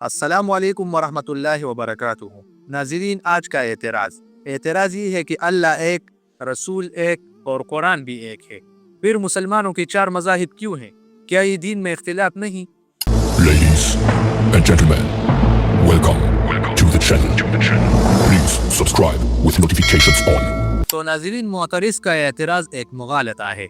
السلام علیکم ورحمۃ اللہ وبرکاتہ۔ ناظرین، آج کا اعتراض یہ ہے کہ اللہ ایک، رسول ایک اور قرآن بھی ایک ہے۔ پھر مسلمانوں کے 4 مذاہب کیوں ہیں؟ کیا یہ دین میں اختلاف نہیں؟ Ladies and gentlemen, welcome to the channel. Please subscribe with notifications on. تو ناظرین، معترض کا اعتراض ایک مغالطہ ہے۔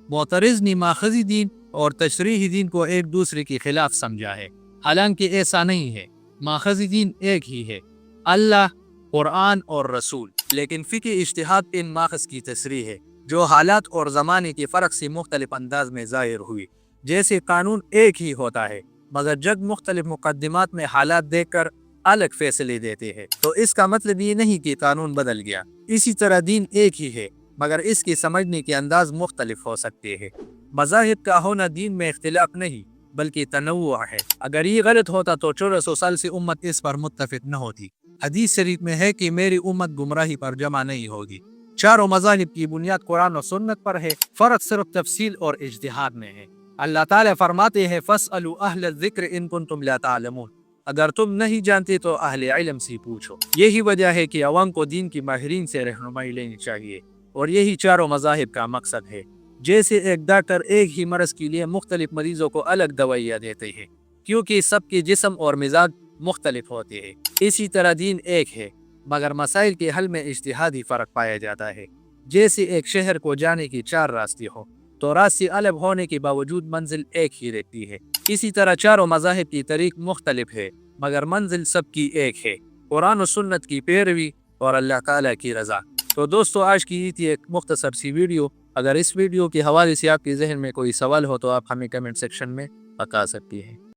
معترض نے ماخذی دین اور تشریحی دین کو ایک دوسرے کے خلاف سمجھا ہے، حالانکہ ایسا نہیں ہے۔ ماخذی دین ایک ہی ہے، اللہ، قرآن اور رسول، لیکن فقہی اجتہاد ان ماخذ کی تشریح ہے جو حالات اور زمانے کے فرق سے مختلف انداز میں ظاہر ہوئی۔ جیسے قانون ایک ہی ہوتا ہے، مگر جج مختلف مقدمات میں حالات دیکھ کر الگ فیصلے دیتے ہیں، تو اس کا مطلب یہ نہیں کہ قانون بدل گیا۔ اسی طرح دین ایک ہی ہے، مگر اس کے سمجھنے کے انداز مختلف ہو سکتے ہیں۔ مذاہب کا ہونا دین میں اختلاف نہیں بلکہ تنوع ہے۔ اگر یہ غلط ہوتا تو 1400 سال سے امت اس پر متفق نہ ہوتی۔ حدیث شریف میں ہے کہ میری امت گمراہی پر جمع نہیں ہوگی۔ چاروں مذاہب کی بنیاد قرآن و سنت پر ہے، فرق صرف تفصیل اور اجتہاد میں ہے۔ اللہ تعالیٰ فرماتے ہیں فَاسْأَلُوا أَهْلَ الذِّكْرِ إِن كُنتُمْ لَا تَعْلَمُونَ، اگر تم نہیں جانتے تو اہل علم سے پوچھو۔ یہی وجہ ہے کہ عوام کو دین کی ماہرین سے رہنمائی لینی چاہیے، اور یہی چاروں مذاہب کا مقصد ہے۔ جیسے ایک ڈاکٹر ایک ہی مرض کے لیے مختلف مریضوں کو الگ دوائیاں دیتے ہیں، کیونکہ سب کے جسم اور مزاج مختلف ہوتے ہیں۔ اسی طرح دین ایک ہے، مگر مسائل کے حل میں اجتہادی فرق پایا جاتا ہے۔ جیسے ایک شہر کو جانے کی 4 راستے ہوں، تو راستے الگ ہونے کے باوجود منزل ایک ہی رہتی ہے۔ اسی طرح چاروں مذاہب کی طریق مختلف ہے، مگر منزل سب کی ایک ہے، قرآن و سنت کی پیروی اور اللہ تعالیٰ کی رضا۔ تو دوستو، آج کی یہ تھی ایک مختصر سی ویڈیو۔ اگر اس ویڈیو کے حوالے سے آپ کے ذہن میں کوئی سوال ہو تو آپ ہمیں کمنٹ سیکشن میں بتا سکتی ہیں۔